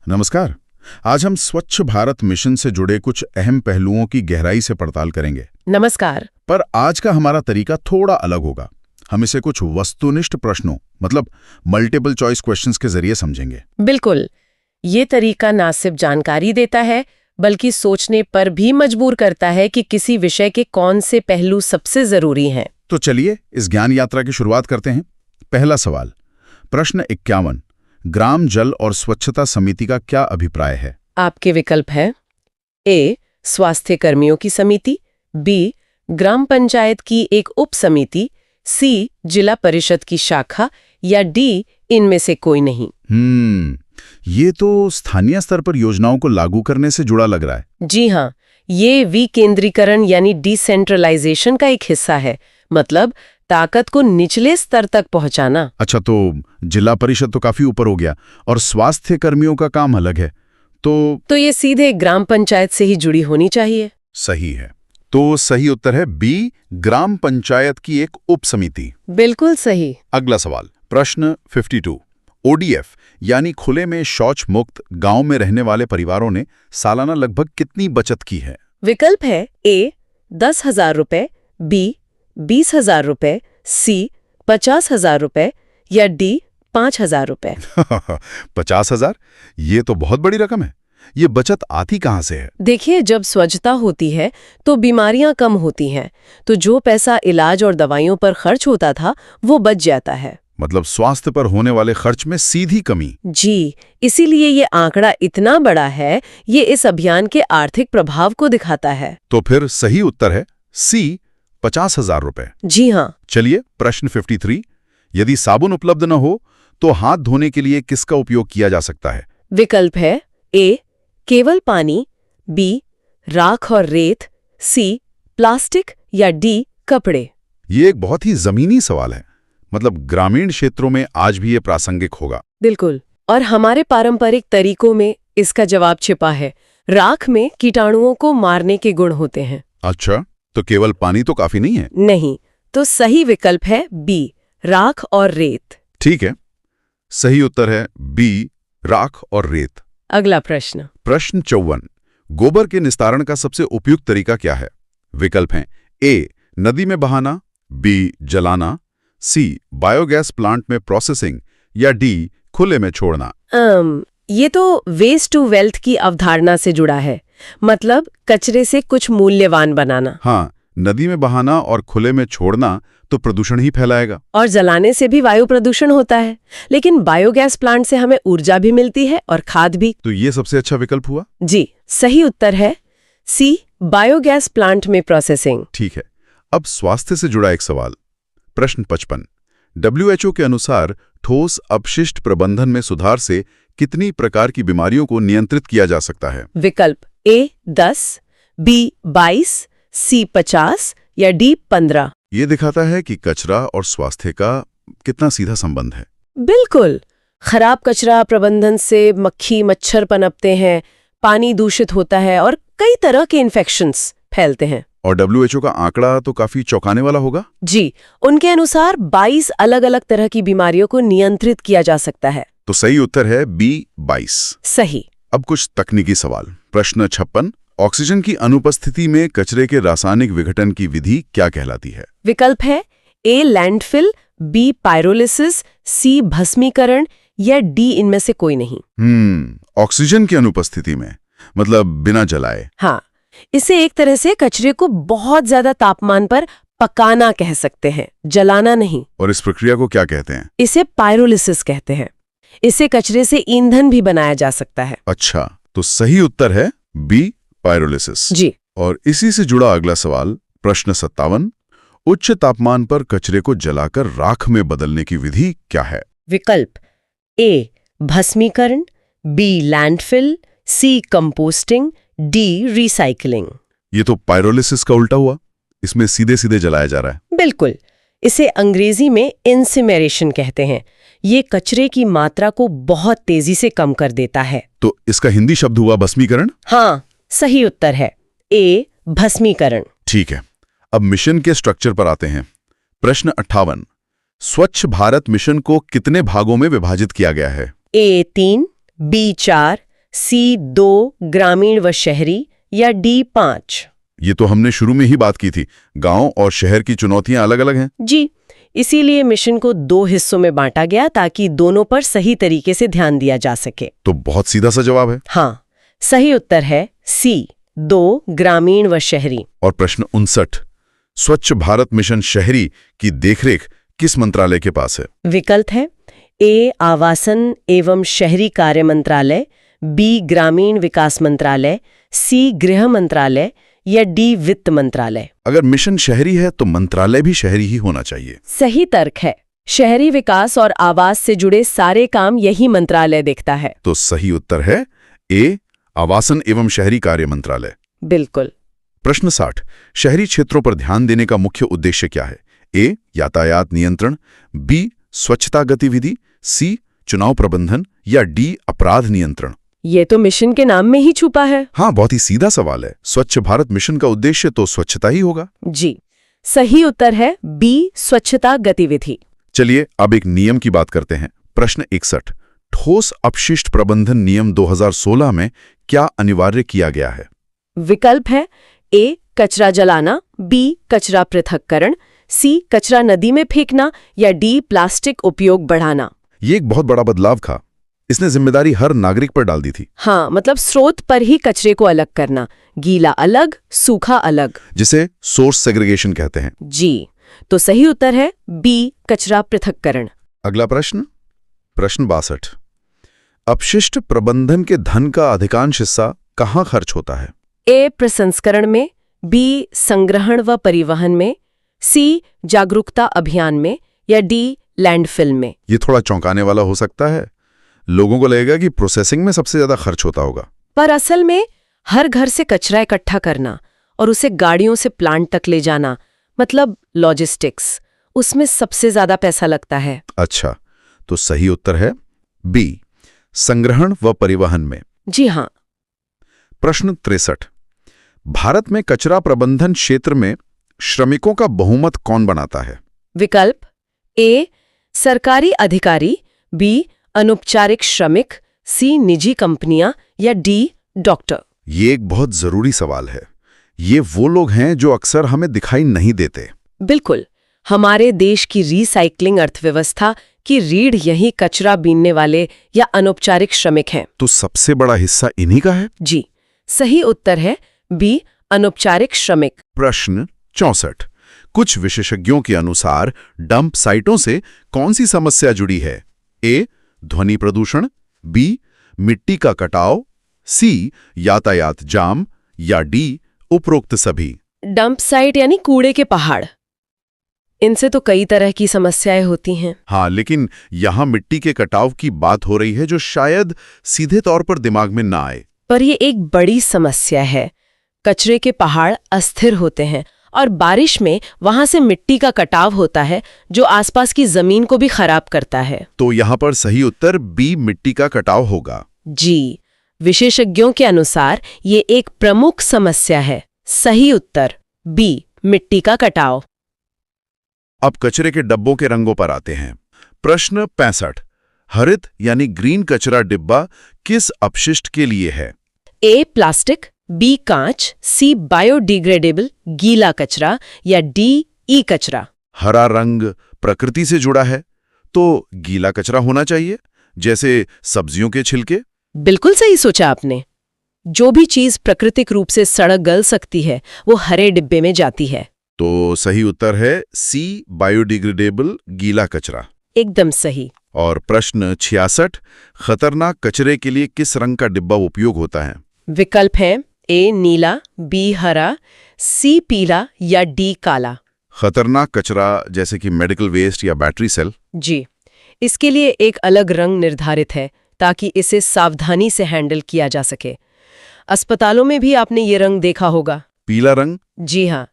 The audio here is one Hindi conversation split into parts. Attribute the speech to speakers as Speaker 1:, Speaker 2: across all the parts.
Speaker 1: नमस्कार। आज हम स्वच्छ भारत मिशन से जुड़े कुछ अहम पहलुओं की गहराई से पड़ताल करेंगे।
Speaker 2: नमस्कार।
Speaker 1: पर आज का हमारा तरीका थोड़ा अलग होगा। हम इसे कुछ वस्तुनिष्ठ प्रश्नों मतलब मल्टीपल चॉइस क्वेश्चंस के जरिए समझेंगे।
Speaker 2: बिल्कुल। ये तरीका ना सिर्फ जानकारी देता है बल्कि सोचने पर भी मजबूर करता है कि किसी विषय के कौन से पहलू सबसे जरूरी हैं।
Speaker 1: तो चलिए इस ज्ञान यात्रा की शुरुआत करते हैं। पहला सवाल, प्रश्न 51, ग्राम जल और स्वच्छता समिति का क्या अभिप्राय है?
Speaker 2: आपके विकल्प हैं ए. स्वास्थ्य कर्मियों की समिति, बी. ग्राम पंचायत की एक उप समिति, सी. जिला परिषद की शाखा या डी. इनमें से कोई नहीं।
Speaker 1: ये तो स्थानीय स्तर पर योजनाओं को लागू करने से जुड़ा लग रहा है।
Speaker 2: जी हाँ, ये विकेंद्रीकरण यानी डिसेंट्रलाइजेशन का एक हिस्सा है। मतलब ताकत को निचले स्तर तक पहुंचाना।
Speaker 1: अच्छा, तो जिला परिषद तो काफी ऊपर हो गया और स्वास्थ्य कर्मियों का काम अलग है, तो
Speaker 2: ये सीधे ग्राम पंचायत से ही जुड़ी होनी चाहिए।
Speaker 1: सही है। तो सही उत्तर है बी, ग्राम पंचायत की एक उप समिति।
Speaker 2: बिल्कुल सही।
Speaker 1: अगला सवाल, प्रश्न 52, ओडीएफ यानी खुले में शौच मुक्त गांव में रहने वाले परिवारों ने सालाना लगभग कितनी बचत की है?
Speaker 2: विकल्प है ए. 10,000 रुपए, बी. 20,000 रुपए, सी. 50,000 रुपए या डी. 5,000 रुपए।
Speaker 1: 50,000? ये तो बहुत बड़ी रकम है। ये बचत आती कहाँ से है?
Speaker 2: देखिए, जब स्वच्छता होती है तो बीमारियां कम होती हैं, तो जो पैसा इलाज और दवाइयों पर खर्च होता था वो बच जाता है।
Speaker 1: मतलब स्वास्थ्य पर होने वाले खर्च में सीधी कमी।
Speaker 2: जी, इसीलिए ये आंकड़ा इतना बड़ा है। ये इस अभियान के आर्थिक प्रभाव को दिखाता है।
Speaker 1: तो फिर सही उत्तर है सी, 50,000 रुपए।
Speaker 2: जी हाँ।
Speaker 1: चलिए प्रश्न 53, यदि साबुन उपलब्ध न हो तो हाथ धोने के लिए किसका उपयोग किया जा सकता है?
Speaker 2: विकल्प है ए. केवल पानी, बी. राख और रेत, सी. प्लास्टिक या डी. कपड़े।
Speaker 1: ये एक बहुत ही जमीनी सवाल है। मतलब ग्रामीण क्षेत्रों में आज भी ये प्रासंगिक होगा।
Speaker 2: बिल्कुल। और हमारे पारंपरिक तरीकों में इसका जवाब छिपा है। राख में कीटाणुओं को मारने के गुण होते हैं।
Speaker 1: अच्छा, तो केवल पानी तो काफी नहीं है?
Speaker 2: नहीं, तो सही विकल्प है बी. राख और रेत।
Speaker 1: ठीक है, सही उत्तर है बी, राख और रेत।
Speaker 2: अगला प्रश्न
Speaker 1: 54, गोबर के निस्तारण का सबसे उपयुक्त तरीका क्या है? विकल्प हैं ए, नदी में बहाना, बी, जलाना, सी, बायोगैस प्लांट में प्रोसेसिंग या डी, खुले में छोड़ना।
Speaker 2: ये तो वेस्ट टू वेल्थ की अवधारणा से जुड़ा है। मतलब कचरे से कुछ मूल्यवान बनाना।
Speaker 1: हाँ, नदी में बहाना और खुले में छोड़ना तो प्रदूषण ही फैलाएगा।
Speaker 2: और जलाने से भी वायु प्रदूषण होता है, लेकिन बायोगैस प्लांट से हमें ऊर्जा भी मिलती है और खाद भी।
Speaker 1: तो ये सबसे अच्छा विकल्प हुआ।
Speaker 2: जी, सही उत्तर है सी, बायोगैस प्लांट में प्रोसेसिंग।
Speaker 1: ठीक है, अब स्वास्थ्य से जुड़ा एक सवाल, प्रश्न 55, WHO के अनुसार ठोस अपशिष्ट प्रबंधन में सुधार से कितनी प्रकार की बीमारियों को नियंत्रित किया जा सकता है?
Speaker 2: विकल्प ए 10, बी 22, सी 50 या डी 15।
Speaker 1: ये दिखाता है कि कचरा और स्वास्थ्य का कितना सीधा संबंध है।
Speaker 2: बिल्कुल। खराब कचरा प्रबंधन से मक्खी मच्छर पनपते हैं, पानी दूषित होता है और कई तरह के इन्फेक्शंस फैलते हैं।
Speaker 1: और WHO का आंकड़ा तो काफी चौंकाने वाला होगा।
Speaker 2: जी, उनके अनुसार 22 अलग-अलग तरह की बीमारियों को नियंत्रित किया जा सकता है।
Speaker 1: तो सही उत्तर है बी, 22।
Speaker 2: सही।
Speaker 1: अब कुछ तकनीकी सवाल, प्रश्न 56, ऑक्सीजन की अनुपस्थिति में कचरे के रासायनिक विघटन की विधि क्या कहलाती है?
Speaker 2: विकल्प है ए लैंडफिल, बी पायरोलिसिस, सी भस्मीकरण या डी इनमें से कोई नहीं।
Speaker 1: ऑक्सीजन की अनुपस्थिति में मतलब बिना जलाए।
Speaker 2: हाँ, इसे एक तरह से कचरे को बहुत ज्यादा तापमान पर पकाना कह सकते हैं, जलाना नहीं।
Speaker 1: और इस प्रक्रिया को क्या कहते हैं?
Speaker 2: इसे पायरोलिसिस कहते हैं। इससे कचरे से ईंधन भी बनाया जा सकता है।
Speaker 1: अच्छा, तो सही उत्तर है बी, पायरोलिसिस।
Speaker 2: जी।
Speaker 1: और इसी से जुड़ा अगला सवाल, प्रश्न 57, उच्च तापमान पर कचरे को जलाकर राख में बदलने की विधि क्या है?
Speaker 2: विकल्प ए भस्मीकरण, बी लैंडफिल, सी कंपोस्टिंग, डी रिसाइकलिंग।
Speaker 1: ये तो पायरोलिसिस का उल्टा हुआ। इसमें सीधे सीधे जलाया जा रहा है।
Speaker 2: बिल्कुल। इसे अंग्रेजी में इंसिनरेशन कहते हैं। ये कचरे की मात्रा को बहुत तेजी से कम कर देता है।
Speaker 1: तो इसका हिंदी शब्द हुआ भस्मीकरण?
Speaker 2: हाँ, सही उत्तर है ए भस्मीकरण।
Speaker 1: ठीक है, अब मिशन के स्ट्रक्चर पर आते हैं। प्रश्न 58, स्वच्छ भारत मिशन को कितने भागों में विभाजित किया गया है?
Speaker 2: ए 3, बी 4, सी 2 ग्रामीण व शहरी या डी 5?
Speaker 1: ये तो हमने शुरू में ही बात की थी, गांव और शहर की चुनौतियां अलग-अलग हैं।
Speaker 2: जी, इसीलिए मिशन को 2 हिस्सों में बांटा गया ताकि दोनों पर सही तरीके से ध्यान दिया जा सके।
Speaker 1: तो बहुत सीधा सा जवाब है।
Speaker 2: हाँ, सही उत्तर है सी 2 ग्रामीण व शहरी।
Speaker 1: और प्रश्न 59, स्वच्छ भारत मिशन शहरी की देखरेख किस मंत्रालय के पास है?
Speaker 2: विकल्प है ए आवासन एवं शहरी कार्य मंत्रालय, बी ग्रामीण विकास मंत्रालय, सी गृह मंत्रालय या डी वित्त मंत्रालय।
Speaker 1: अगर मिशन शहरी है तो मंत्रालय भी शहरी ही होना चाहिए।
Speaker 2: सही तर्क है। शहरी विकास और आवास से जुड़े सारे काम यही मंत्रालय देखता है।
Speaker 1: तो सही उत्तर है ए आवासन एवं शहरी कार्य मंत्रालय।
Speaker 2: बिल्कुल।
Speaker 1: प्रश्न 60, शहरी क्षेत्रों पर ध्यान देने का मुख्य उद्देश्य क्या है? ए यातायात नियंत्रण, बी स्वच्छता गतिविधि, सी चुनाव प्रबंधन या डी अपराध नियंत्रण?
Speaker 2: ये तो मिशन के नाम में ही छुपा है।
Speaker 1: हाँ, बहुत ही सीधा सवाल है। स्वच्छ भारत मिशन का उद्देश्य तो स्वच्छता ही होगा।
Speaker 2: जी, सही उत्तर है बी स्वच्छता गतिविधि।
Speaker 1: चलिए अब एक नियम की बात करते हैं। प्रश्न 61, ठोस अपशिष्ट प्रबंधन नियम 2016 में क्या अनिवार्य किया गया है?
Speaker 2: विकल्प है ए कचरा जलाना, बी कचरा पृथक्करण, सी कचरा नदी में फेंकना या डी प्लास्टिक उपयोग बढ़ाना।
Speaker 1: ये एक बहुत बड़ा बदलाव था। इसने जिम्मेदारी हर नागरिक पर डाल दी थी।
Speaker 2: हाँ, मतलब स्रोत पर ही कचरे को अलग करना, गीला अलग, सूखा अलग,
Speaker 1: जिसे सोर्स सेग्रीगेशन कहते हैं।
Speaker 2: जी, तो सही उत्तर है बी कचरा पृथक्करण।
Speaker 1: अगला प्रश्न, प्रश्न 62, अपशिष्ट प्रबंधन के धन का अधिकांश हिस्सा कहाँ खर्च होता है?
Speaker 2: ए प्रसंस्करण में, बी संग्रहण व परिवहन में, सी जागरूकता अभियान में या डी लैंडफिल में।
Speaker 1: ये थोड़ा चौंकाने वाला हो सकता है। लोगों को लगेगा कि प्रोसेसिंग में सबसे ज्यादा खर्च होता होगा,
Speaker 2: पर असल में हर घर से कचरा इकट्ठा करना और उसे गाड़ियों से प्लांट तक ले जाना, मतलब लॉजिस्टिक्स, उसमें सबसे ज्यादा पैसा लगता है।
Speaker 1: अच्छा, तो सही उत्तर है बी संग्रहण व परिवहन में।
Speaker 2: जी हाँ।
Speaker 1: प्रश्न 63, भारत में कचरा प्रबंधन क्षेत्र में श्रमिकों का बहुमत कौन बनाता है?
Speaker 2: विकल्प ए सरकारी अधिकारी, बी अनौपचारिक श्रमिक, सी निजी कंपनियां या डी डॉक्टर।
Speaker 1: ये एक बहुत जरूरी सवाल है। ये वो लोग हैं जो अक्सर हमें दिखाई नहीं देते।
Speaker 2: बिल्कुल, हमारे देश की रिसाइक्लिंग अर्थव्यवस्था की रीढ़ यही कचरा बीनने वाले या अनौपचारिक श्रमिक हैं।
Speaker 1: तो सबसे बड़ा हिस्सा इन्हीं का है?
Speaker 2: जी, सही उत्तर है बी अनौपचारिक श्रमिक।
Speaker 1: प्रश्न 64, कुछ विशेषज्ञों के अनुसार डंप साइटों से कौन सी समस्या जुड़ी है? ए ध्वनि प्रदूषण, बी मिट्टी का कटाव, सी यातायात जाम या डी उपरोक्त सभी?
Speaker 2: डंप साइट यानी कूड़े के पहाड़, इनसे तो कई तरह की समस्याएं होती हैं।
Speaker 1: हाँ, लेकिन यहाँ मिट्टी के कटाव की बात हो रही है जो शायद सीधे तौर पर दिमाग में ना आए।
Speaker 2: पर ये एक बड़ी समस्या है। कचरे के पहाड़ अस्थिर होते हैं और बारिश में वहां से मिट्टी का कटाव होता है जो आसपास की जमीन को भी खराब करता है।
Speaker 1: तो यहाँ पर सही उत्तर बी मिट्टी का कटाव होगा।
Speaker 2: जी, विशेषज्ञों के अनुसार ये एक प्रमुख समस्या है। सही उत्तर बी मिट्टी का कटाव।
Speaker 1: अब कचरे के डब्बों के रंगों पर आते हैं। प्रश्न 65, हरित यानी ग्रीन कचरा डिब्बा किस अपशिष्ट के लिए है?
Speaker 2: ए प्लास्टिक, बी कांच, सी बायोडिग्रेडेबल गीला कचरा या डी ई कचरा।
Speaker 1: हरा रंग प्रकृति से जुड़ा है, तो गीला कचरा होना चाहिए, जैसे सब्जियों के छिलके।
Speaker 2: बिल्कुल सही सोचा आपने। जो भी चीज प्राकृतिक रूप से सड़ गल सकती है वो हरे डिब्बे में जाती है।
Speaker 1: तो सही उत्तर है सी बायोडिग्रेडेबल गीला कचरा।
Speaker 2: एकदम सही।
Speaker 1: और प्रश्न 66, खतरनाक कचरे के लिए किस रंग का डिब्बा उपयोग होता है?
Speaker 2: विकल्प है ए नीला, बी हरा, सी पीला या डी काला।
Speaker 1: खतरनाक कचरा जैसे कि मेडिकल वेस्ट या बैटरी सेल?
Speaker 2: जी, इसके लिए एक अलग रंग निर्धारित है ताकि इसे सावधानी से हैंडल किया जा सके। अस्पतालों में भी आपने ये रंग देखा होगा।
Speaker 1: पीला रंग?
Speaker 2: जी हाँ,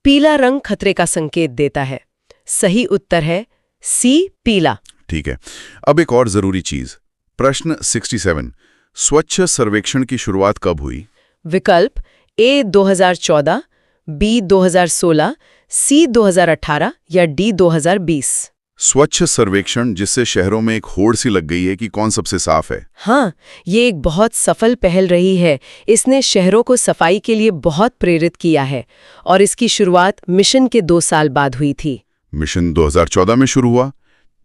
Speaker 2: पीला रंग खतरे का संकेत देता है। सही उत्तर है सी पीला।
Speaker 1: ठीक है, अब एक और जरूरी चीज। प्रश्न 67, स्वच्छ सर्वेक्षण की शुरुआत कब हुई?
Speaker 2: विकल्प ए 2014, बी 2016, सी 2018 या डी 2020।
Speaker 1: स्वच्छ सर्वेक्षण, जिससे शहरों में एक होड़ सी लग गई है कि कौन सबसे साफ है।
Speaker 2: हाँ, ये एक बहुत सफल पहल रही है। इसने शहरों को सफाई के लिए बहुत प्रेरित किया है और इसकी शुरुआत मिशन के 2 साल बाद हुई थी।
Speaker 1: मिशन 2014 में शुरू हुआ,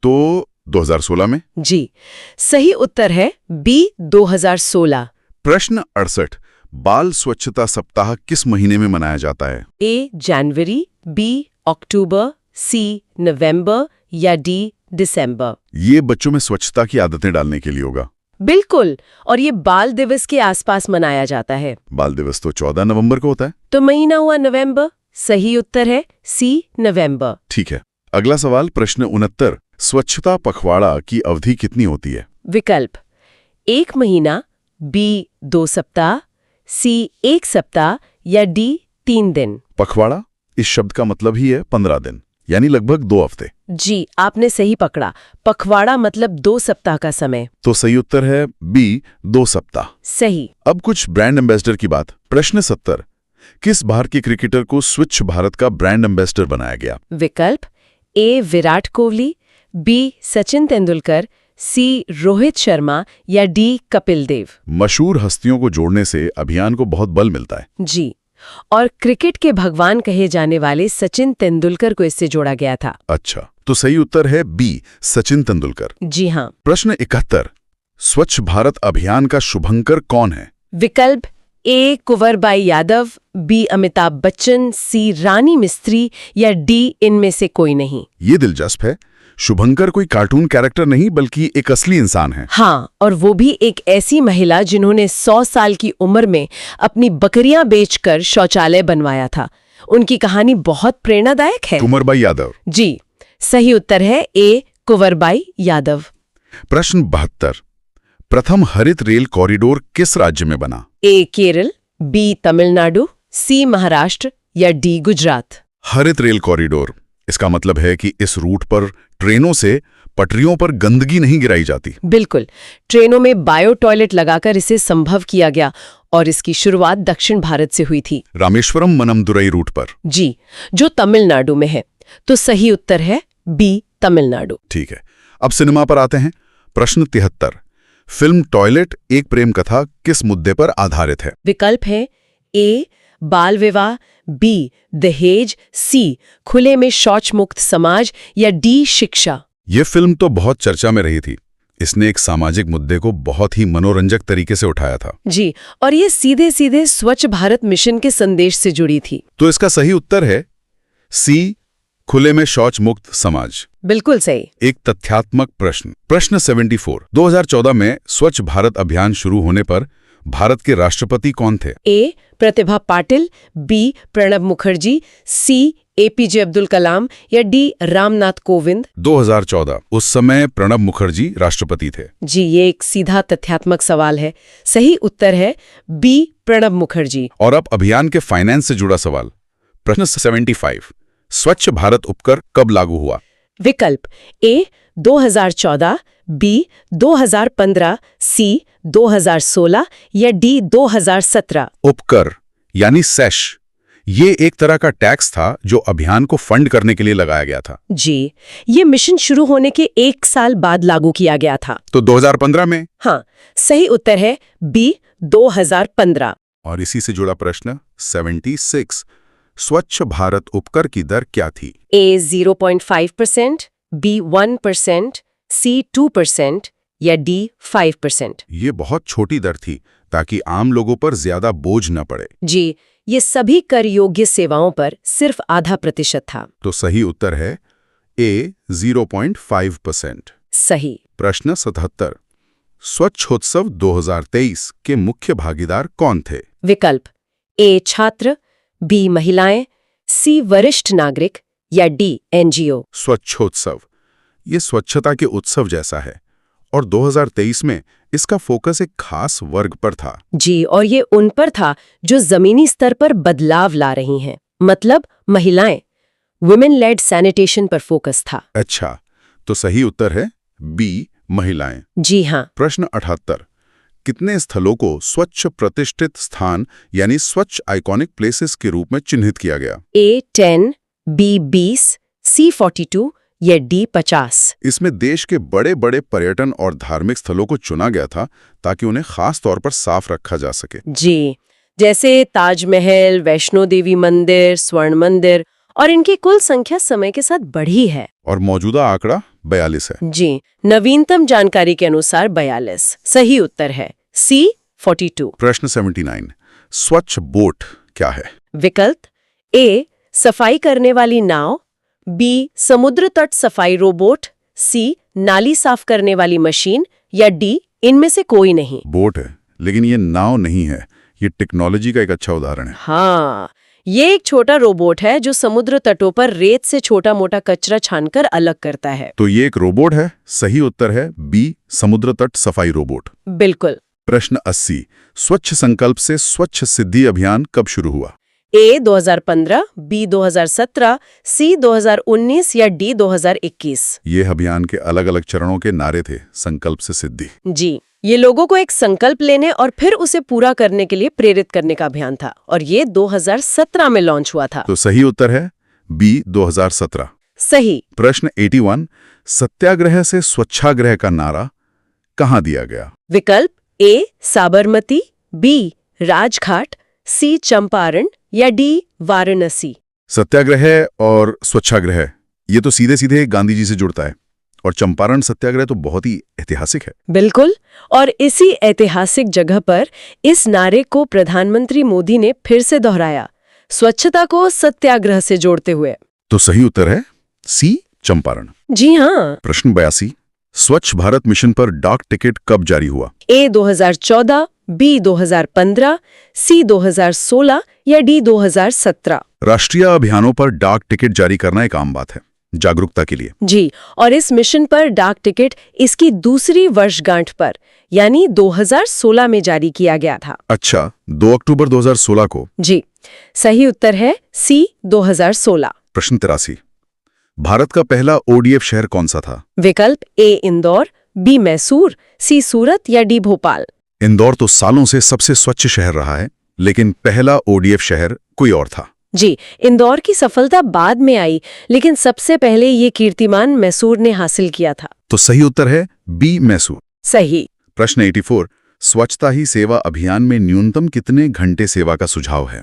Speaker 1: तो 2016 में?
Speaker 2: जी, सही उत्तर है बी 2016।
Speaker 1: प्रश्न 68। बाल स्वच्छता सप्ताह किस महीने में मनाया जाता है?
Speaker 2: ए जनवरी, बी अक्टूबर, सी नवंबर या डी दिसंबर।
Speaker 1: ये बच्चों में स्वच्छता की आदतें डालने के लिए होगा।
Speaker 2: बिल्कुल, और ये बाल दिवस के आसपास मनाया जाता है।
Speaker 1: बाल दिवस तो 14 नवंबर को होता है।
Speaker 2: तो महीना हुआ नवंबर। सही उत्तर है सी नवंबर।
Speaker 1: ठीक है। अगला सवाल, प्रश्न 69। स्वच्छता पखवाड़ा की अवधि कितनी होती है?
Speaker 2: विकल्प 1 महीना, बी 2 सप्ताह, सी 1 सप्ताह या डी 3 दिन।
Speaker 1: पखवाड़ा इस शब्द का मतलब ही है 15 दिन, यानी लगभग 2 हफ्ते।
Speaker 2: जी, आपने सही पकड़ा। पखवाड़ा मतलब 2 सप्ताह का समय।
Speaker 1: तो सही उत्तर है बी 2 सप्ताह।
Speaker 2: सही।
Speaker 1: अब कुछ ब्रांड एम्बेसडर की बात। प्रश्न 70। किस भारतीय क्रिकेटर को स्वच्छ भारत का ब्रांड एम्बेसडर बनाया गया?
Speaker 2: विकल्प ए विराट कोहली, बी सचिन तेंदुलकर, सी रोहित शर्मा या डी कपिल देव।
Speaker 1: मशहूर हस्तियों को जोड़ने से अभियान को बहुत बल मिलता है।
Speaker 2: जी, और क्रिकेट के भगवान कहे जाने वाले सचिन तेंदुलकर को इससे जोड़ा गया था।
Speaker 1: अच्छा, तो सही उत्तर है बी सचिन तेंदुलकर।
Speaker 2: जी हाँ।
Speaker 1: प्रश्न 71। स्वच्छ भारत अभियान का शुभंकर कौन है?
Speaker 2: विकल्प ए कुंवरबाई यादव, बी अमिताभ बच्चन, सी रानी मिस्त्री या डी इनमें से कोई नहीं।
Speaker 1: ये दिलचस्प है। शुभंकर कोई कार्टून कैरेक्टर नहीं बल्कि एक असली इंसान है।
Speaker 2: हाँ, और वो भी एक ऐसी महिला जिन्होंने 100 साल की उम्र में अपनी बकरियां बेचकर शौचालय बनवाया था। उनकी कहानी बहुत प्रेरणादायक है।
Speaker 1: कुंवरबाई यादव।
Speaker 2: जी, सही उत्तर है ए कुंवरबाई यादव।
Speaker 1: प्रश्न 72। प्रथम हरित रेल कॉरिडोर किस राज्य में बना?
Speaker 2: ए केरल, बी तमिलनाडु, सी महाराष्ट्र या डी गुजरात।
Speaker 1: हरित रेल कॉरिडोर, इसका मतलब है कि इस रूट पर ट्रेनों से पटरियों पर गंदगी नहीं गिराई जाती।
Speaker 2: बिल्कुल, ट्रेनों में बायो टॉयलेट लगाकर इसे संभव किया गया और इसकी शुरुआत दक्षिण भारत से हुई थी।
Speaker 1: रामेश्वरम मनमदुरई रूट पर।
Speaker 2: जी, जो तमिलनाडु में है। तो सही उत्तर है बी तमिलनाडु।
Speaker 1: ठीक है, अब सिनेमा पर आते हैं। प्रश्न 73। फिल्म टॉयलेट एक प्रेम कथा किस मुद्दे पर आधारित है?
Speaker 2: विकल्प है ए बाल विवाह, बी दहेज, सी खुले में शौच मुक्त समाज या डी शिक्षा।
Speaker 1: ये फिल्म तो बहुत चर्चा में रही थी। इसने एक सामाजिक मुद्दे को बहुत ही मनोरंजक तरीके से उठाया था।
Speaker 2: जी, और ये सीधे सीधे स्वच्छ भारत मिशन के संदेश से जुड़ी थी।
Speaker 1: तो इसका सही उत्तर है सी खुले में शौच मुक्त समाज।
Speaker 2: बिल्कुल सही।
Speaker 1: एक तथ्यात्मक प्रश्न। प्रश्न 74। 2014 में स्वच्छ भारत अभियान शुरू होने पर भारत के राष्ट्रपति कौन थे?
Speaker 2: ए प्रतिभा पाटिल, बी प्रणब मुखर्जी, सी एपीजे अब्दुल कलाम या डी रामनाथ कोविंद।
Speaker 1: 2014 उस समय प्रणब मुखर्जी राष्ट्रपति थे।
Speaker 2: जी, ये एक सीधा तथ्यात्मक सवाल है। सही उत्तर है बी प्रणब मुखर्जी।
Speaker 1: और अब अभियान के फाइनेंस से जुड़ा सवाल। प्रश्न 75। स्वच्छ भारत उपकर कब लागू हुआ?
Speaker 2: विकल्प ए 2014, बी 2015, सी 2016 या डी 2017।
Speaker 1: उपकर यानी सेश, ये एक तरह का टैक्स था जो अभियान को फंड करने के लिए लगाया गया था।
Speaker 2: जी, ये मिशन शुरू होने के 1 साल बाद लागू किया गया था।
Speaker 1: तो 2015 में?
Speaker 2: हाँ, सही उत्तर है बी 2015।
Speaker 1: और इसी से जुड़ा प्रश्न 76। स्वच्छ भारत उपकर की दर क्या थी?
Speaker 2: ए 0.5%, बी 1%, सी 2% या डी 5%।
Speaker 1: ये बहुत छोटी दर थी ताकि आम लोगों पर ज्यादा बोझ न पड़े।
Speaker 2: जी, ये सभी कर योग्य सेवाओं पर सिर्फ आधा प्रतिशत था।
Speaker 1: तो सही उत्तर है ए 0.5%।
Speaker 2: सही।
Speaker 1: प्रश्न 77। स्वच्छोत्सव 2023 के मुख्य भागीदार कौन थे?
Speaker 2: विकल्प ए छात्र, बी महिलाएं, सी वरिष्ठ नागरिक या डी एनजीओ।
Speaker 1: स्वच्छोत्सव ये स्वच्छता के उत्सव जैसा है और 2023 में इसका फोकस एक खास वर्ग पर था।
Speaker 2: जी, और ये उन पर था जो जमीनी स्तर पर बदलाव ला रही हैं, मतलब महिलाएं। वुमेन लेड सैनिटेशन पर फोकस था।
Speaker 1: अच्छा, तो सही उत्तर है बी महिलाएं।
Speaker 2: जी हाँ।
Speaker 1: प्रश्न 78। कितने स्थलों को स्वच्छ प्रतिष्ठित स्थान यानी स्वच्छ आइकॉनिक प्लेसेस के रूप में चिन्हित किया गया?
Speaker 2: ए 10, बी 20, सी 42 या डी 50?
Speaker 1: इसमें देश के बड़े बड़े पर्यटन और धार्मिक स्थलों को चुना गया था ताकि उन्हें खास तौर पर साफ रखा जा सके।
Speaker 2: जी, जैसे ताजमहल, वैष्णो देवी मंदिर, स्वर्ण मंदिर, और इनकी कुल संख्या समय के साथ बढ़ी है।
Speaker 1: और मौजूदा आंकड़ा 42 है।
Speaker 2: जी, नवीनतम जानकारी के अनुसार 42 सही उत्तर है। सी 42।
Speaker 1: प्रश्न 79, स्वच्छ बोट क्या है?
Speaker 2: विकल्प ए सफाई करने वाली नाव, बी समुद्र तट सफाई रोबोट, सी नाली साफ करने वाली मशीन, या डी इनमें से कोई नहीं।
Speaker 1: बोट है, लेकिन ये नाव नहीं है। ये टेक्नोलॉजी का एक अच्छा उदाहरण है।
Speaker 2: हाँ, ये एक छोटा रोबोट है जो समुद्र तटों पर रेत से छोटा मोटा कचरा छानकर अलग करता है।
Speaker 1: तो ये एक रोबोट है। सही उत्तर है बी, समुद्र तट सफाई रोबोट।
Speaker 2: बिल्कुल।
Speaker 1: प्रश्न 80, स्वच्छ संकल्प से स्वच्छ सिद्धि अभियान कब शुरू हुआ?
Speaker 2: ए 2015, बी 2017, सी 2019 या डी 2021?
Speaker 1: ये अभियान के अलग अलग चरणों के नारे थे। संकल्प से सिद्धि।
Speaker 2: जी, ये लोगों को एक संकल्प लेने और फिर उसे पूरा करने के लिए प्रेरित करने का अभियान था, और ये 2017 में लॉन्च हुआ था।
Speaker 1: तो सही उत्तर है बी, 2017।
Speaker 2: सही।
Speaker 1: प्रश्न 81, सत्याग्रह से स्वच्छाग्रह का नारा कहाँ दिया गया?
Speaker 2: विकल्प ए साबरमती, बी राजघाट, सी चंपारण या डी वाराणसी?
Speaker 1: सत्याग्रह और स्वच्छाग्रह ये तो सीधे सीधे गांधी जी से जुड़ता है, और चंपारण सत्याग्रह तो बहुत ही ऐतिहासिक है।
Speaker 2: बिल्कुल, और इसी ऐतिहासिक जगह पर इस नारे को प्रधानमंत्री मोदी ने फिर से दोहराया, स्वच्छता को सत्याग्रह से जोड़ते हुए।
Speaker 1: तो सही उत्तर है सी, चंपारण।
Speaker 2: जी हाँ।
Speaker 1: प्रश्न 82, स्वच्छ भारत मिशन पर डाक टिकट कब जारी हुआ?
Speaker 2: ए 2014, बी 2015, सी 2016 या डी 2017?
Speaker 1: राष्ट्रीय अभियानों पर डाक टिकट जारी करना एक आम बात है, जागरूकता के लिए।
Speaker 2: जी, और इस मिशन पर डाक टिकट इसकी दूसरी वर्षगांठ पर यानी 2016 में जारी किया गया था।
Speaker 1: अच्छा, 2 अक्टूबर 2016 को।
Speaker 2: जी, सही उत्तर है सी 2016।
Speaker 1: प्रश्न 83, भारत का पहला ओडीएफ शहर कौन सा था?
Speaker 2: विकल्प ए इंदौर, बी मैसूर, सी सूरत या डी भोपाल?
Speaker 1: इंदौर तो सालों से सबसे स्वच्छ शहर रहा है, लेकिन पहला ओडीएफ शहर कोई और था।
Speaker 2: जी, इंदौर की सफलता बाद में आई, लेकिन सबसे पहले ये कीर्तिमान मैसूर ने हासिल किया था।
Speaker 1: तो सही उत्तर है बी, मैसूर।
Speaker 2: सही।
Speaker 1: प्रश्न 84, स्वच्छता ही सेवा अभियान में न्यूनतम कितने घंटे सेवा का सुझाव है?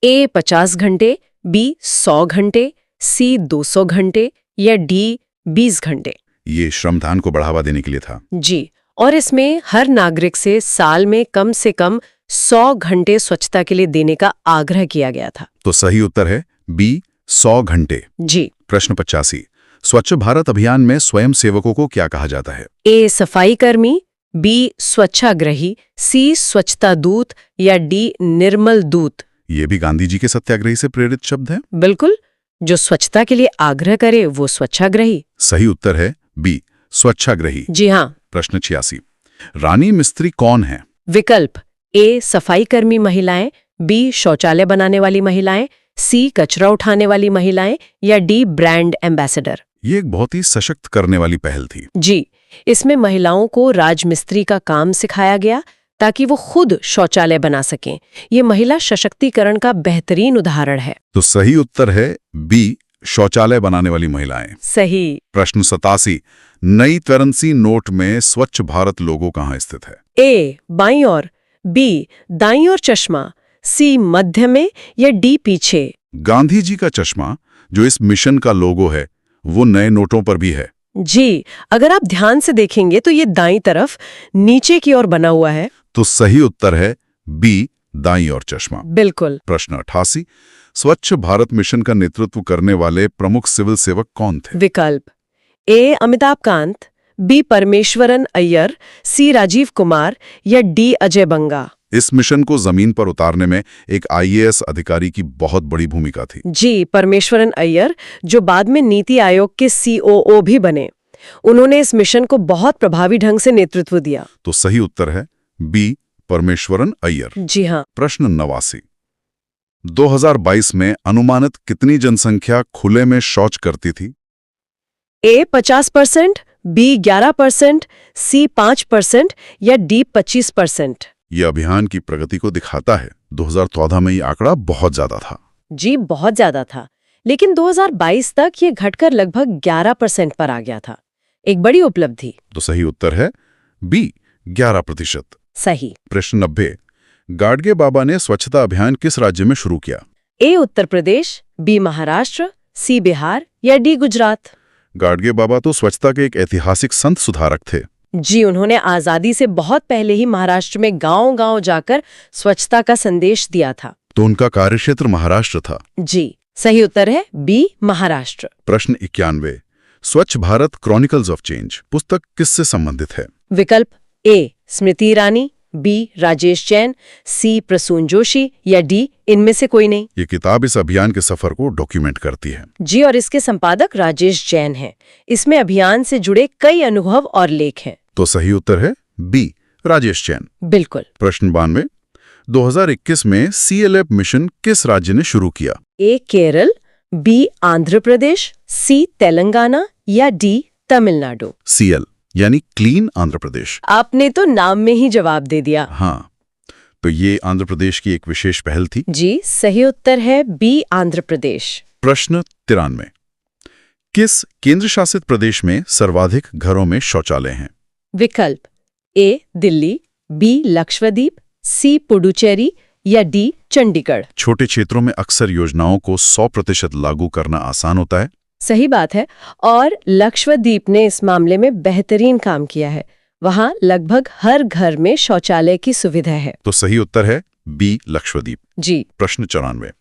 Speaker 2: ए 50 घंटे, बी 100 घंटे, सी 200 घंटे या डी 20 घंटे?
Speaker 1: ये श्रमदान को बढ़ावा देने के लिए था।
Speaker 2: जी, और इसमें हर नागरिक से साल में कम से कम 100 घंटे स्वच्छता के लिए देने का आग्रह किया गया था।
Speaker 1: तो सही उत्तर है बी, 100 घंटे।
Speaker 2: जी।
Speaker 1: प्रश्न 85, स्वच्छ भारत अभियान में स्वयं सेवकों को क्या कहा जाता है?
Speaker 2: ए सफाई कर्मी, बी स्वच्छाग्रही, सी स्वच्छता दूत या डी निर्मल दूत?
Speaker 1: ये भी गांधी जी के सत्याग्रही से प्रेरित शब्द है।
Speaker 2: बिल्कुल, जो स्वच्छता के लिए आग्रह करे वो स्वच्छाग्रही।
Speaker 1: सही उत्तर है बी, स्वच्छाग्रही।
Speaker 2: जी हाँ।
Speaker 1: प्रश्न 86, रानी मिस्त्री कौन है?
Speaker 2: विकल्प ए सफाई कर्मी महिलाएं, बी शौचालय बनाने वाली महिलाएं, सी कचरा उठाने वाली महिलाएं या डी ब्रांड एम्बेसडर?
Speaker 1: ये एक बहुत ही सशक्त करने वाली पहल थी।
Speaker 2: जी, इसमें महिलाओं को राजमिस्त्री का काम सिखाया गया ताकि वो खुद शौचालय बना सकें। ये महिला सशक्तिकरण का बेहतरीन उदाहरण है।
Speaker 1: तो सही उत्तर है बी, शौचालय बनाने वाली महिलाएं।
Speaker 2: सही।
Speaker 1: प्रश्न 87, नई करेंसी नोट में स्वच्छ भारत लोगो कहाँ स्थित है?
Speaker 2: ए बाईं ओर, बी दाईं ओर चश्मा, सी मध्य में या डी पीछे?
Speaker 1: गांधी जी का चश्मा जो इस मिशन का लोगो है वो नए नोटों पर भी है।
Speaker 2: जी, अगर आप ध्यान से देखेंगे तो ये दाईं तरफ नीचे की ओर बना हुआ है।
Speaker 1: तो सही उत्तर है बी, दाईं ओर चश्मा।
Speaker 2: बिल्कुल।
Speaker 1: प्रश्न 88, स्वच्छ भारत मिशन का नेतृत्व करने वाले प्रमुख सिविल सेवक कौन थे?
Speaker 2: विकल्प ए अमिताभ कांत, बी परमेश्वरन अय्यर, सी राजीव कुमार या डी अजय बंगा?
Speaker 1: इस मिशन को जमीन पर उतारने में एक आईएएस अधिकारी की बहुत बड़ी भूमिका थी।
Speaker 2: जी, परमेश्वरन अय्यर, जो बाद में नीति आयोग के सीओओ भी बने। उन्होंने इस मिशन को बहुत प्रभावी ढंग से नेतृत्व दिया।
Speaker 1: तो सही उत्तर है बी, परमेश्वरन अय्यर।
Speaker 2: जी हाँ।
Speaker 1: प्रश्न 89, 2022 में अनुमानित कितनी जनसंख्या खुले में शौच करती थी?
Speaker 2: ए 50%, बी 11%, सी 5% या डी 25%?
Speaker 1: यह अभियान की प्रगति को दिखाता है। 2014 में ये आंकड़ा बहुत ज्यादा था।
Speaker 2: जी, बहुत ज्यादा था, लेकिन 2022 तक ये घटकर लगभग 11% पर आ गया था। एक बड़ी उपलब्धि।
Speaker 1: तो सही उत्तर है बी 11%।
Speaker 2: सही।
Speaker 1: प्रश्न 90। गाडगे बाबा ने स्वच्छता अभियान किस राज्य में शुरू किया?
Speaker 2: ए उत्तर प्रदेश, बी महाराष्ट्र, सी बिहार या डी गुजरात?
Speaker 1: गाडगे बाबा तो स्वच्छता के एक ऐतिहासिक संत सुधारक थे।
Speaker 2: जी, उन्होंने आजादी से बहुत पहले ही महाराष्ट्र में गांव-गांव जाकर स्वच्छता का संदेश दिया था।
Speaker 1: तो उनका कार्यक्षेत्र महाराष्ट्र था।
Speaker 2: जी, सही उत्तर है बी महाराष्ट्र।
Speaker 1: प्रश्न 91। स्वच्छ भारत क्रॉनिकल्स ऑफ चेंज पुस्तक किससे संबंधित है?
Speaker 2: विकल्प ए स्मृति ईरानी, बी राजेश जैन, सी प्रसून जोशी या डी इनमें से कोई नहीं।
Speaker 1: ये किताब इस अभियान के सफर को डॉक्यूमेंट करती है।
Speaker 2: जी, और इसके संपादक राजेश जैन हैं। इसमें अभियान से जुड़े कई अनुभव और लेख हैं।
Speaker 1: तो सही उत्तर है बी राजेश जैन।
Speaker 2: बिल्कुल।
Speaker 1: प्रश्न 92। 2021 में CLAP मिशन किस राज्य ने शुरू किया?
Speaker 2: ए केरल, बी आंध्र प्रदेश, सी तेलंगाना या डी तमिलनाडु?
Speaker 1: CL यानी क्लीन आंध्र प्रदेश।
Speaker 2: आपने तो नाम में ही जवाब दे दिया।
Speaker 1: हाँ, तो ये आंध्र प्रदेश की एक विशेष पहल थी।
Speaker 2: जी, सही उत्तर है बी आंध्र प्रदेश।
Speaker 1: प्रश्न 93। किस केंद्र शासित प्रदेश में सर्वाधिक घरों में शौचालय हैं?
Speaker 2: विकल्प ए दिल्ली, बी लक्षद्वीप, सी पुडुचेरी या डी चंडीगढ़?
Speaker 1: छोटे क्षेत्रों में अक्सर योजनाओं को 100% लागू करना आसान होता है।
Speaker 2: सही बात है, और लक्षद्वीप ने इस मामले में बेहतरीन काम किया है। वहाँ लगभग हर घर में शौचालय की सुविधा है।
Speaker 1: तो सही उत्तर है बी लक्षद्वीप।
Speaker 2: जी।
Speaker 1: प्रश्न 94।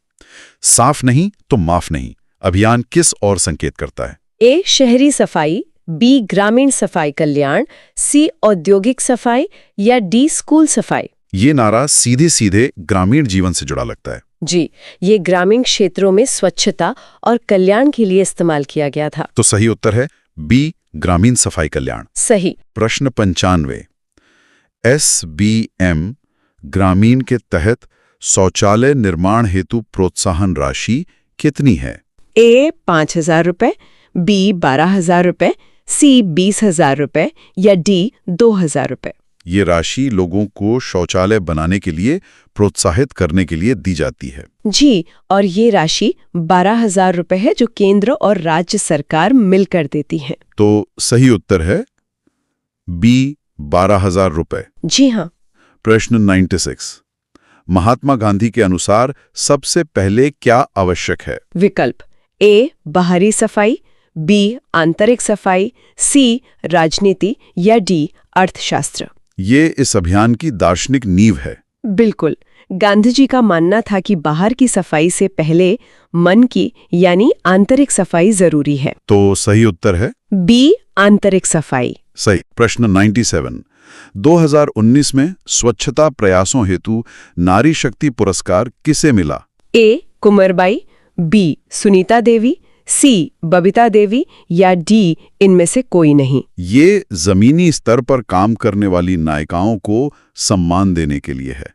Speaker 1: साफ नहीं तो माफ नहीं अभियान किस ओर संकेत करता है?
Speaker 2: ए शहरी सफाई, बी ग्रामीण सफाई कल्याण, सी औद्योगिक सफाई या डी स्कूल सफाई?
Speaker 1: ये नारा सीधे सीधे ग्रामीण जीवन से जुड़ा लगता है।
Speaker 2: जी, ये ग्रामीण क्षेत्रों में स्वच्छता और कल्याण के लिए इस्तेमाल किया गया था।
Speaker 1: तो सही उत्तर है बी ग्रामीण सफाई कल्याण।
Speaker 2: सही।
Speaker 1: प्रश्न 95। SBM ग्रामीण के तहत शौचालय निर्माण हेतु प्रोत्साहन राशि कितनी है?
Speaker 2: ए 5,000 रुपए, बी 12,000 रुपए, सी 20,000 रुपए या डी 2,000 रुपए?
Speaker 1: ये राशि लोगों को शौचालय बनाने के लिए प्रोत्साहित करने के लिए दी जाती है।
Speaker 2: जी, और ये राशि 12,000 रुपए है जो केंद्र और राज्य सरकार मिलकर देती है।
Speaker 1: तो सही उत्तर है बी 12,000 रुपए।
Speaker 2: जी हाँ।
Speaker 1: प्रश्न 96। महात्मा गांधी के अनुसार सबसे पहले क्या आवश्यक है?
Speaker 2: विकल्प ए बाहरी सफाई, बी आंतरिक सफाई, सी राजनीति या डी अर्थशास्त्र?
Speaker 1: ये इस अभियान की दार्शनिक नींव है।
Speaker 2: बिल्कुल। गांधी जी का मानना था कि बाहर की सफाई से पहले मन की यानी आंतरिक सफाई जरूरी है।
Speaker 1: तो सही उत्तर है
Speaker 2: बी आंतरिक सफाई।
Speaker 1: सही। प्रश्न 97। 2019 में स्वच्छता प्रयासों हेतु नारी शक्ति पुरस्कार किसे मिला?
Speaker 2: ए कुंवरबाई, बी सुनीता देवी, सी बबीता देवी या डी इनमें से कोई नहीं?
Speaker 1: ये जमीनी स्तर पर काम करने वाली नायिकाओं को सम्मान देने के लिए है,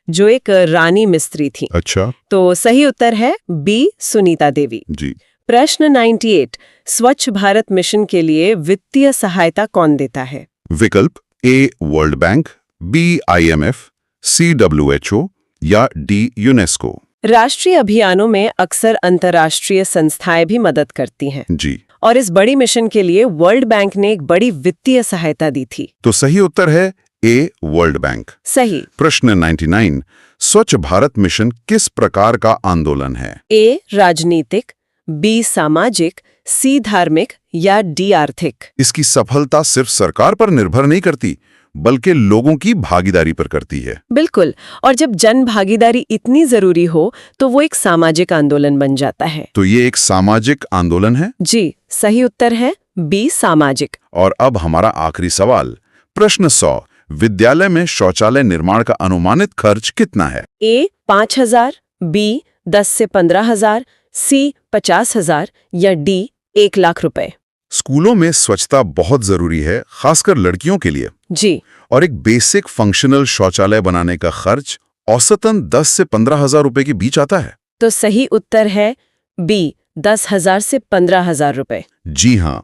Speaker 2: जो एक रानी मिस्त्री थी।
Speaker 1: अच्छा।
Speaker 2: तो सही उत्तर है बी सुनीता देवी।
Speaker 1: जी।
Speaker 2: प्रश्न 98। स्वच्छ भारत मिशन के लिए वित्तीय सहायता कौन देता है?
Speaker 1: विकल्प A world bank, B IMF, C WHO या डी यूनेस्को?
Speaker 2: राष्ट्रीय अभियानों में अक्सर अंतर्राष्ट्रीय संस्थाएं भी मदद करती हैं।
Speaker 1: जी।
Speaker 2: और इस बड़ी मिशन के लिए वर्ल्ड बैंक ने एक बड़ी वित्तीय सहायता दी थी।
Speaker 1: तो सही उत्तर है ए वर्ल्ड बैंक।
Speaker 2: सही।
Speaker 1: प्रश्न 99। स्वच्छ भारत मिशन किस प्रकार का आंदोलन है?
Speaker 2: ए राजनीतिक, बी सामाजिक, सी धार्मिक या डी आर्थिक?
Speaker 1: इसकी सफलता सिर्फ सरकार पर निर्भर नहीं करती बल्कि लोगों की भागीदारी पर करती है।
Speaker 2: बिल्कुल, और जब जन भागीदारी इतनी जरूरी हो तो वो एक सामाजिक आंदोलन बन जाता है।
Speaker 1: तो ये एक सामाजिक आंदोलन है?
Speaker 2: जी, सही उत्तर है बी सामाजिक।
Speaker 1: और अब हमारा आखिरी सवाल। प्रश्न 100। विद्यालय में शौचालय निर्माण का अनुमानित खर्च कितना है?
Speaker 2: ए 5,000, बी 10 से 15,000, सी 50,000 या डी 1 लाख रुपए?
Speaker 1: स्कूलों में स्वच्छता बहुत जरूरी है, खासकर लड़कियों के लिए।
Speaker 2: जी।
Speaker 1: और एक बेसिक फंक्शनल शौचालय बनाने का खर्च औसतन 10 से 15,000 रुपए के बीच आता है।
Speaker 2: तो सही उत्तर है बी 10,000 से 15,000 रुपए।
Speaker 1: जी हाँ।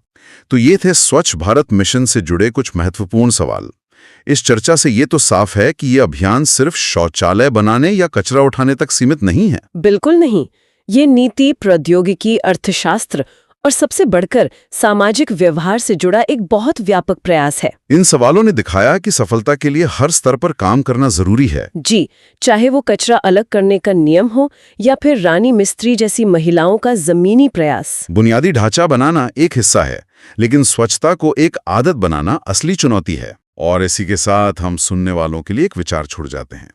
Speaker 1: तो ये थे स्वच्छ भारत मिशन से जुड़े कुछ महत्वपूर्ण सवाल। इस चर्चा से ये तो साफ है कि ये अभियान सिर्फ शौचालय बनाने या कचरा उठाने तक सीमित नहीं है।
Speaker 2: बिल्कुल नहीं। ये नीति, प्रौद्योगिकी, अर्थशास्त्र और सबसे बढ़कर सामाजिक व्यवहार से जुड़ा एक बहुत व्यापक प्रयास है।
Speaker 1: इन सवालों ने दिखाया कि सफलता के लिए हर स्तर पर काम करना जरूरी है।
Speaker 2: जी, चाहे वो कचरा अलग करने का नियम हो या फिर रानी मिस्त्री जैसी महिलाओं का जमीनी प्रयास।
Speaker 1: बुनियादी ढांचा बनाना एक हिस्सा है, लेकिन स्वच्छता को एक आदत बनाना असली चुनौती है। और इसी के साथ हम सुनने वालों के लिए एक विचार छोड़ जाते हैं।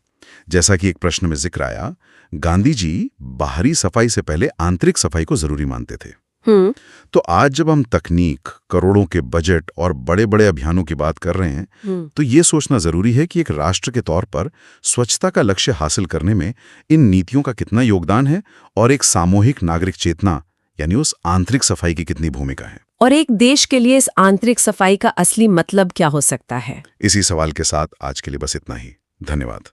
Speaker 1: जैसा कि एक प्रश्न में जिक्र आया, गांधी जी बाहरी सफाई से पहले आंतरिक सफाई को जरूरी मानते थे। तो आज जब हम तकनीक, करोड़ों के बजट और बड़े बड़े अभियानों की बात कर रहे हैं, तो ये सोचना जरूरी है कि एक राष्ट्र के तौर पर स्वच्छता का लक्ष्य हासिल करने में इन नीतियों का कितना योगदान है और एक सामूहिक नागरिक चेतना यानी उस आंतरिक सफाई की कितनी भूमिका है।
Speaker 2: और एक देश के लिए इस आंतरिक सफाई का असली मतलब क्या हो सकता है?
Speaker 1: इसी सवाल के साथ आज के लिए बस इतना ही। धन्यवाद।